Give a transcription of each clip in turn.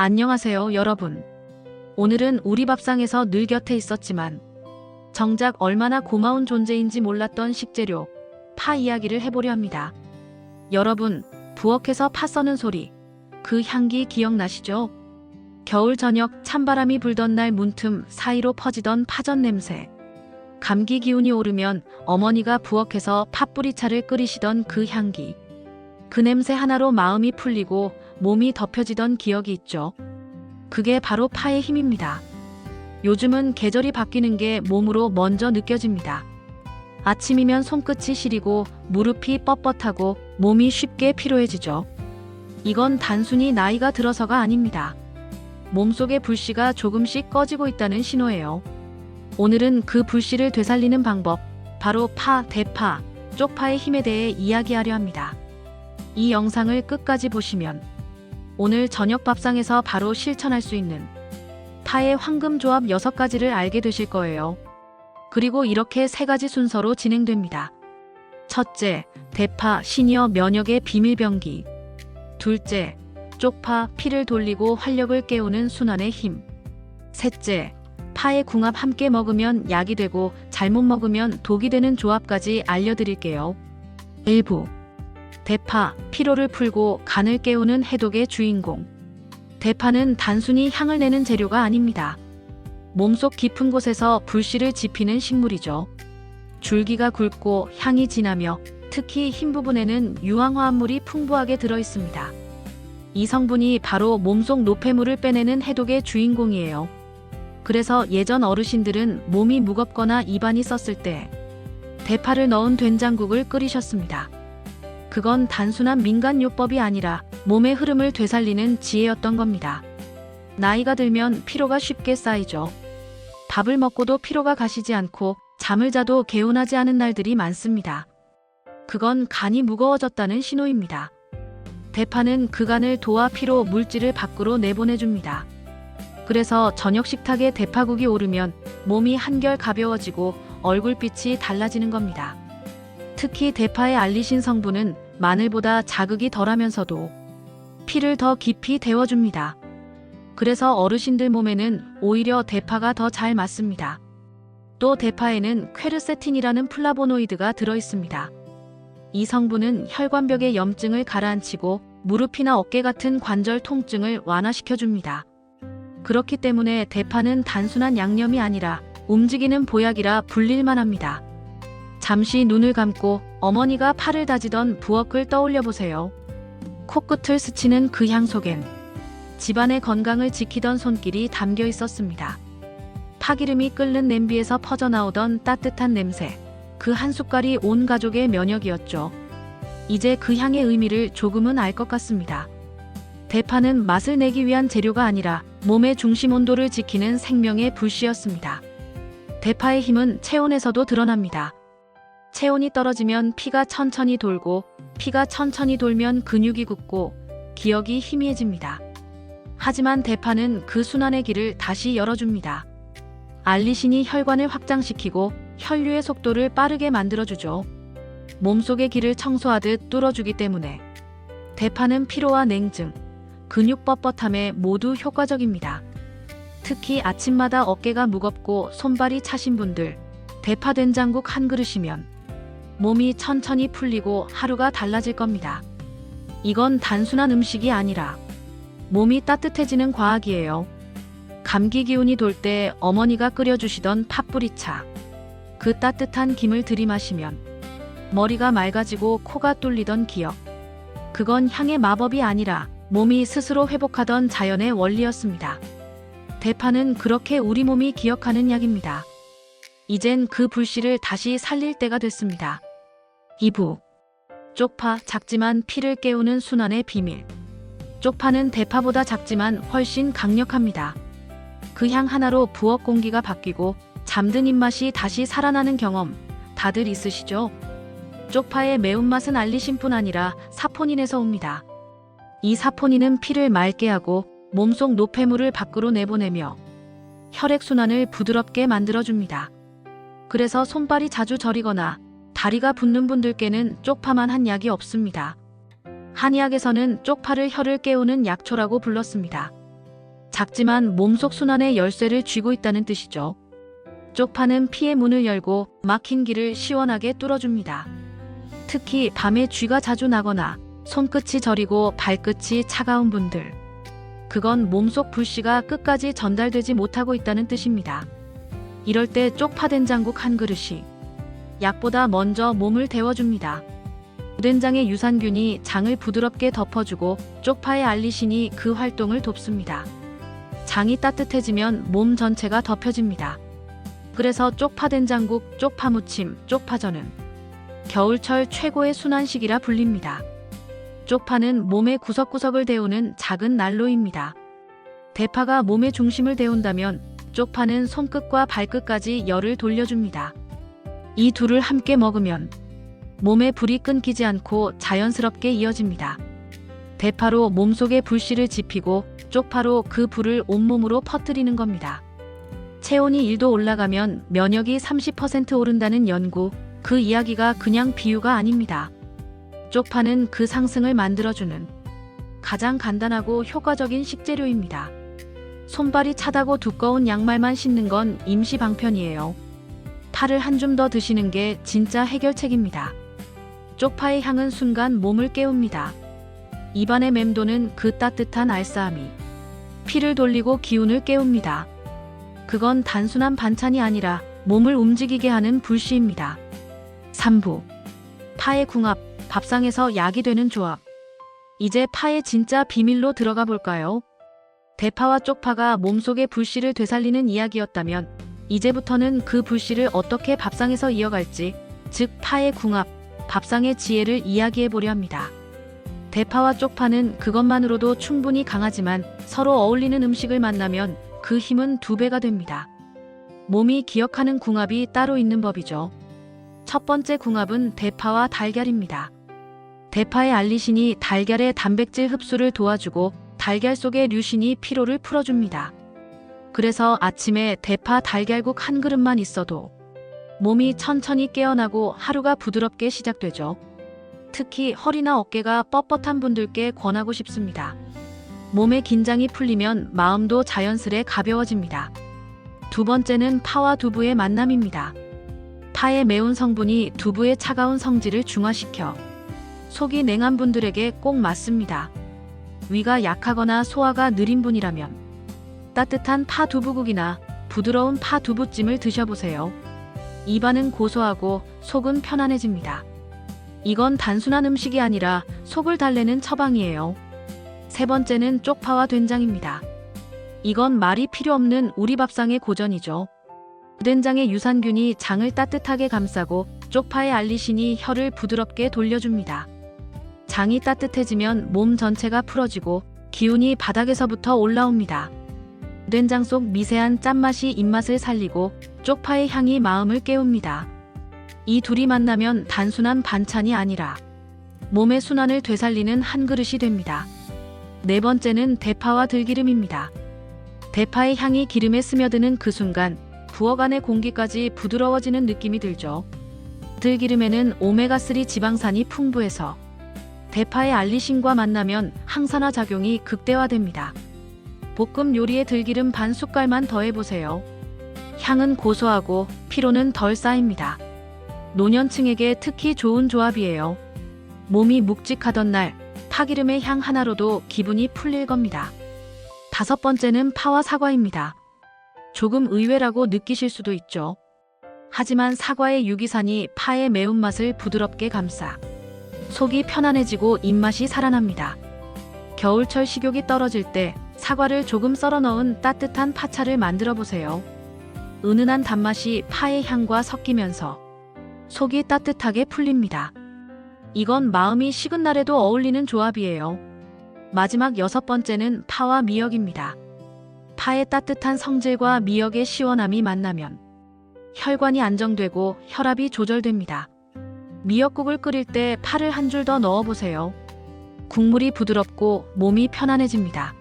안녕하세요, 여러분. 오늘은 우리 밥상에서 늘 곁에 있었지만 정작 얼마나 고마운 존재인지 몰랐던 식재료, 파 이야기를 해보려 합니다. 여러분, 부엌에서 파 써는 소리, 그 향기 기억나시죠? 겨울 저녁 찬바람이 불던 날 문틈 사이로 퍼지던 파전 냄새. 감기 기운이 오르면 어머니가 부엌에서 팥뿌리차를 끓이시던 그 향기. 그 냄새 하나로 마음이 풀리고 몸이 덮여지던 기억이 있죠. 그게 바로 파의 힘입니다. 요즘은 계절이 바뀌는 게 몸으로 먼저 느껴집니다. 아침이면 손끝이 시리고 무릎이 뻣뻣하고 몸이 쉽게 피로해지죠. 이건 단순히 나이가 들어서가 아닙니다. 몸속의 불씨가 조금씩 꺼지고 있다는 신호예요. 오늘은 그 불씨를 되살리는 방법, 바로 파, 대파, 쪽파의 힘에 대해 이야기하려 합니다. 이 영상을 끝까지 보시면 오늘 저녁 밥상에서 바로 실천할 수 있는 파의 황금 조합 6가지를 알게 되실 거예요. 그리고 이렇게 3가지 순서로 진행됩니다. 첫째, 대파, 시니어 면역의 비밀병기. 둘째, 쪽파, 피를 돌리고 활력을 깨우는 순환의 힘. 셋째, 파의 궁합 함께 먹으면 약이 되고 잘못 먹으면 독이 되는 조합까지 알려드릴게요. 일부, 대파, 피로를 풀고 간을 깨우는 해독의 주인공. 대파는 단순히 향을 내는 재료가 아닙니다. 몸속 깊은 곳에서 불씨를 지피는 식물이죠. 줄기가 굵고 향이 진하며 특히 흰 부분에는 유황화합물이 풍부하게 들어있습니다. 이 성분이 바로 몸속 노폐물을 빼내는 해독의 주인공이에요. 그래서 예전 어르신들은 몸이 무겁거나 입안이 썼을 때 대파를 넣은 된장국을 끓이셨습니다. 그건 단순한 민간요법이 아니라 몸의 흐름을 되살리는 지혜였던 겁니다. 나이가 들면 피로가 쉽게 쌓이죠. 밥을 먹고도 피로가 가시지 않고 잠을 자도 개운하지 않은 날들이 많습니다. 그건 간이 무거워졌다는 신호입니다. 대파는 그 간을 도와 피로 물질을 밖으로 내보내줍니다. 그래서 저녁 식탁에 대파국이 오르면 몸이 한결 가벼워지고 얼굴빛이 달라지는 겁니다. 특히 대파의 알리신 성분은 마늘보다 자극이 덜하면서도 피를 더 깊이 데워줍니다. 그래서 어르신들 몸에는 오히려 대파가 더 잘 맞습니다. 또 대파에는 퀘르세틴이라는 플라보노이드가 들어있습니다. 이 성분은 혈관벽의 염증을 가라앉히고 무릎이나 어깨 같은 관절 통증을 완화시켜줍니다. 그렇기 때문에 대파는 단순한 양념이 아니라 움직이는 보약이라 불릴만 합니다. 잠시 눈을 감고 어머니가 파를 다지던 부엌을 떠올려 보세요. 코끝을 스치는 그 향 속엔 집안의 건강을 지키던 손길이 담겨 있었습니다. 파기름이 끓는 냄비에서 퍼져나오던 따뜻한 냄새, 그 한 숟갈이 온 가족의 면역이었죠. 이제 그 향의 의미를 조금은 알 것 같습니다. 대파는 맛을 내기 위한 재료가 아니라 몸의 중심 온도를 지키는 생명의 불씨였습니다. 대파의 힘은 체온에서도 드러납니다. 체온이 떨어지면 피가 천천히 돌고, 피가 천천히 돌면 근육이 굳고 기억이 희미해집니다. 하지만 대파는 그 순환의 길을 다시 열어줍니다. 알리신이 혈관을 확장시키고 혈류의 속도를 빠르게 만들어주죠. 몸속의 길을 청소하듯 뚫어주기 때문에 대파는 피로와 냉증, 근육 뻣뻣함에 모두 효과적입니다. 특히 아침마다 어깨가 무겁고 손발이 차신 분들, 대파 된장국 한 그릇이면 몸이 천천히 풀리고 하루가 달라질 겁니다. 이건 단순한 음식이 아니라 몸이 따뜻해지는 과학이에요. 감기 기운이 돌 때 어머니가 끓여주시던 팥뿌리차. 그 따뜻한 김을 들이마시면 머리가 맑아지고 코가 뚫리던 기억. 그건 향의 마법이 아니라 몸이 스스로 회복하던 자연의 원리였습니다. 대파는 그렇게 우리 몸이 기억하는 약입니다. 이젠 그 불씨를 다시 살릴 때가 됐습니다. 2부. 쪽파, 작지만 피를 깨우는 순환의 비밀. 쪽파는 대파보다 작지만 훨씬 강력합니다. 그 향 하나로 부엌 공기가 바뀌고 잠든 입맛이 다시 살아나는 경험 다들 있으시죠? 쪽파의 매운맛은 알리신뿐 아니라 사포닌에서 옵니다. 이 사포닌은 피를 맑게 하고 몸속 노폐물을 밖으로 내보내며 혈액순환을 부드럽게 만들어줍니다. 그래서 손발이 자주 저리거나 다리가 붓는 분들께는 쪽파만 한 약이 없습니다. 한의학에서는 쪽파를 혈을 깨우는 약초라고 불렀습니다. 작지만 몸속 순환의 열쇠를 쥐고 있다는 뜻이죠. 쪽파는 피의 문을 열고 막힌 길을 시원하게 뚫어줍니다. 특히 밤에 쥐가 자주 나거나 손끝이 저리고 발끝이 차가운 분들. 그건 몸속 불씨가 끝까지 전달되지 못하고 있다는 뜻입니다. 이럴 때 쪽파 된장국 한 그릇이 약보다 먼저 몸을 데워줍니다. 된장의 유산균이 장을 부드럽게 덮어주고 쪽파의 알리신이 그 활동을 돕습니다. 장이 따뜻해지면 몸 전체가 덮여집니다. 그래서 쪽파 된장국, 쪽파 무침, 쪽파전은 겨울철 최고의 순환식이라 불립니다. 쪽파는 몸의 구석구석을 데우는 작은 난로입니다. 대파가 몸의 중심을 데운다면 쪽파는 손끝과 발끝까지 열을 돌려줍니다. 이 둘을 함께 먹으면 몸의 불이 끊기지 않고 자연스럽게 이어집니다. 대파로 몸속의 불씨를 지피고 쪽파로 그 불을 온몸으로 퍼뜨리는 겁니다. 체온이 1도 올라가면 면역이 30% 오른다는 연구, 그 이야기가 그냥 비유가 아닙니다. 쪽파는 그 상승을 만들어주는 가장 간단하고 효과적인 식재료입니다. 손발이 차다고 두꺼운 양말만 신는 건 임시 방편이에요. 파를 한 줌 더 드시는 게 진짜 해결책입니다. 쪽파의 향은 순간 몸을 깨웁니다. 입안에 맴도는 그 따뜻한 알싸함이 피를 돌리고 기운을 깨웁니다. 그건 단순한 반찬이 아니라 몸을 움직이게 하는 불씨입니다. 3부. 파의 궁합, 밥상에서 약이 되는 조합. 이제 파의 진짜 비밀로 들어가 볼까요? 대파와 쪽파가 몸속의 불씨를 되살리는 이야기였다면 이제부터는 그 불씨를 어떻게 밥상에서 이어갈지, 즉 파의 궁합, 밥상의 지혜를 이야기해 보려 합니다. 대파와 쪽파는 그것만으로도 충분히 강하지만 서로 어울리는 음식을 만나면 그 힘은 2배가 됩니다. 몸이 기억하는 궁합이 따로 있는 법이죠. 첫 번째 궁합은 대파와 달걀입니다. 대파의 알리신이 달걀의 단백질 흡수를 도와주고 달걀 속의 류신이 피로를 풀어줍니다. 그래서 아침에 대파 달걀국 한 그릇만 있어도 몸이 천천히 깨어나고 하루가 부드럽게 시작되죠. 특히 허리나 어깨가 뻣뻣한 분들께 권하고 싶습니다. 몸의 긴장이 풀리면 마음도 자연스레 가벼워집니다. 두 번째는 파와 두부의 만남입니다. 파의 매운 성분이 두부의 차가운 성질을 중화시켜 속이 냉한 분들에게 꼭 맞습니다. 위가 약하거나 소화가 느린 분이라면 따뜻한 파 두부국이나 부드러운 파 두부찜을 드셔보세요. 입안은 고소하고 속은 편안해집니다. 이건 단순한 음식이 아니라 속을 달래는 처방이에요. 세 번째는 쪽파와 된장입니다. 이건 말이 필요 없는 우리 밥상의 고전이죠. 된장의 유산균이 장을 따뜻하게 감싸고 쪽파의 알리신이 혀를 부드럽게 돌려줍니다. 장이 따뜻해지면 몸 전체가 풀어지고 기운이 바닥에서부터 올라옵니다. 된장 속 미세한 짠맛이 입맛을 살리고 쪽파의 향이 마음을 깨웁니다. 이 둘이 만나면 단순한 반찬이 아니라 몸의 순환을 되살리는 한 그릇이 됩니다. 네 번째는 대파와 들기름입니다. 대파의 향이 기름에 스며드는 그 순간 부엌 안의 공기까지 부드러워지는 느낌이 들죠. 들기름에는 오메가3 지방산이 풍부해서 대파의 알리신과 만나면 항산화 작용이 극대화됩니다. 볶음 요리에 들기름 반 숟갈만 더해보세요. 향은 고소하고 피로는 덜 쌓입니다. 노년층에게 특히 좋은 조합이에요. 몸이 묵직하던 날 파기름의 향 하나로도 기분이 풀릴 겁니다. 다섯 번째는 파와 사과입니다. 조금 의외라고 느끼실 수도 있죠. 하지만 사과의 유기산이 파의 매운맛을 부드럽게 감싸 속이 편안해지고 입맛이 살아납니다. 겨울철 식욕이 떨어질 때 사과를 조금 썰어 넣은 따뜻한 파차를 만들어 보세요. 은은한 단맛이 파의 향과 섞이면서 속이 따뜻하게 풀립니다. 이건 마음이 식은 날에도 어울리는 조합이에요. 마지막 여섯 번째는 파와 미역입니다. 파의 따뜻한 성질과 미역의 시원함이 만나면 혈관이 안정되고 혈압이 조절됩니다. 미역국을 끓일 때 파를 한 줄 더 넣어보세요. 국물이 부드럽고 몸이 편안해집니다.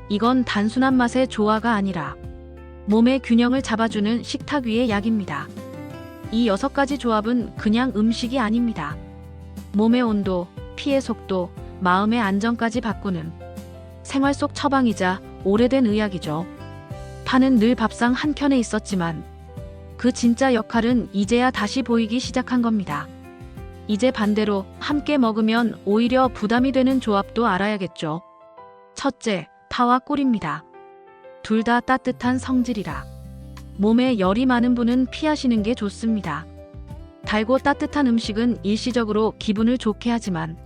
이건 단순한 맛의 조화가 아니라 몸의 균형을 잡아주는 식탁 위의 약입니다. 이 6가지 조합은 그냥 음식이 아닙니다. 몸의 온도, 피의 속도, 마음의 안정까지 바꾸는 생활 속 처방이자 오래된 의학이죠. 파는 늘 밥상 한켠에 있었지만 그 진짜 역할은 이제야 다시 보이기 시작한 겁니다. 이제 반대로 함께 먹으면 오히려 부담이 되는 조합도 알아야겠죠. 첫째, 파와 꿀입니다. 둘 다 따뜻한 성질이라 몸에 열이 많은 분은 피하시는 게 좋습니다. 달고 따뜻한 음식은 일시적으로 기분을 좋게 하지만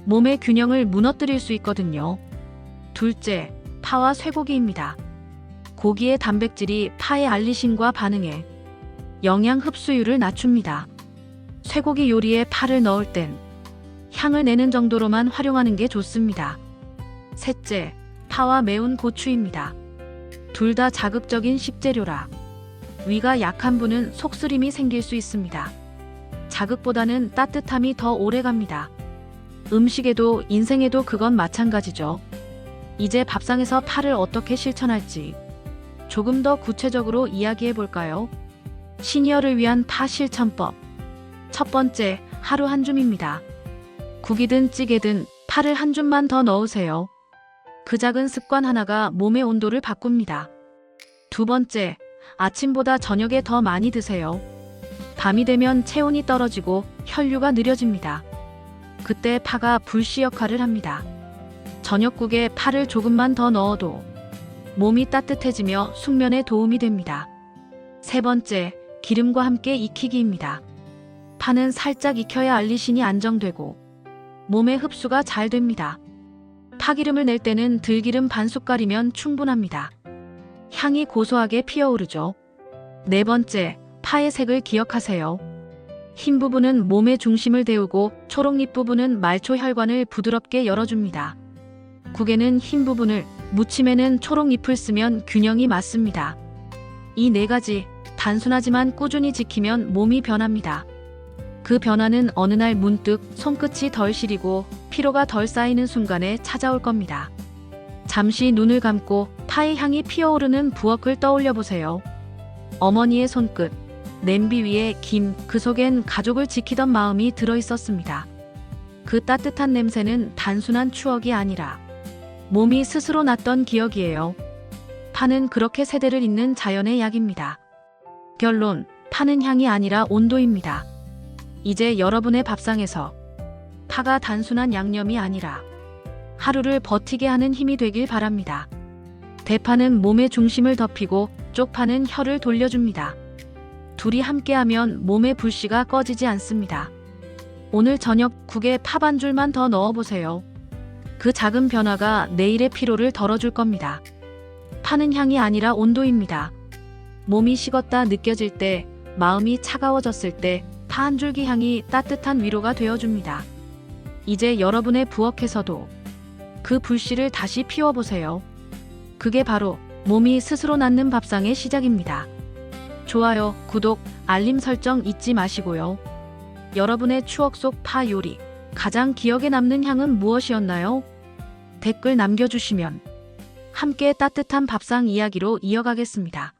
몸의 균형을 무너뜨릴 수 있거든요. 둘째, 파와 쇠고기입니다. 고기의 단백질이 파의 알리신과 반응해 영양 흡수율을 낮춥니다. 쇠고기 요리에 파를 넣을 땐 향을 내는 정도로만 활용하는 게 좋습니다. 셋째, 파와 매운 고추입니다. 둘 다 자극적인 식재료라 위가 약한 분은 속쓰림이 생길 수 있습니다. 자극보다는 따뜻함이 더 오래갑니다. 음식에도 인생에도 그건 마찬가지죠. 이제 밥상에서 파를 어떻게 실천할지 조금 더 구체적으로 이야기해 볼까요? 시니어를 위한 파 실천법. 첫 번째, 하루 한 줌입니다. 국이든 찌개든 파를 한 줌만 더 넣으세요. 그 작은 습관 하나가 몸의 온도를 바꿉니다. 두 번째, 아침보다 저녁에 더 많이 드세요. 밤이 되면 체온이 떨어지고 혈류가 느려집니다. 그때 파가 불씨 역할을 합니다. 저녁국에 파를 조금만 더 넣어도 몸이 따뜻해지며 숙면에 도움이 됩니다. 세 번째, 기름과 함께 익히기입니다. 파는 살짝 익혀야 알리신이 안정되고 몸의 흡수가 잘 됩니다. 파기름을 낼 때는 들기름 반 숟갈이면 충분합니다. 향이 고소하게 피어오르죠. 네 번째, 파의 색을 기억하세요. 흰 부분은 몸의 중심을 데우고 초록잎 부분은 말초 혈관을 부드럽게 열어줍니다. 국에는 흰 부분을, 무침에는 초록잎을 쓰면 균형이 맞습니다. 이 네 가지 단순하지만 꾸준히 지키면 몸이 변합니다. 그 변화는 어느 날 문득 손끝이 덜 시리고 피로가 덜 쌓이는 순간에 찾아올 겁니다. 잠시 눈을 감고 파의 향이 피어오르는 부엌을 떠올려 보세요. 어머니의 손끝, 냄비 위에 김, 그 속엔 가족을 지키던 마음이 들어 있었습니다. 그 따뜻한 냄새는 단순한 추억이 아니라 몸이 스스로 났던 기억이에요. 파는 그렇게 세대를 잇는 자연의 약입니다. 결론, 파는 향이 아니라 온도입니다. 이제 여러분의 밥상에서 파가 단순한 양념이 아니라 하루를 버티게 하는 힘이 되길 바랍니다. 대파는 몸의 중심을 덮이고 쪽파는 혀를 돌려줍니다. 둘이 함께하면 몸의 불씨가 꺼지지 않습니다. 오늘 저녁 국에 파 반 줄만 더 넣어보세요. 그 작은 변화가 내일의 피로를 덜어줄 겁니다. 파는 향이 아니라 온도입니다. 몸이 식었다 느껴질 때, 마음이 차가워졌을 때 파 한 줄기 향이 따뜻한 위로가 되어줍니다. 이제 여러분의 부엌에서도 그 불씨를 다시 피워보세요. 그게 바로 몸이 스스로 낳는 밥상의 시작입니다. 좋아요, 구독, 알림 설정 잊지 마시고요. 여러분의 추억 속 파 요리, 가장 기억에 남는 향은 무엇이었나요? 댓글 남겨주시면 함께 따뜻한 밥상 이야기로 이어가겠습니다.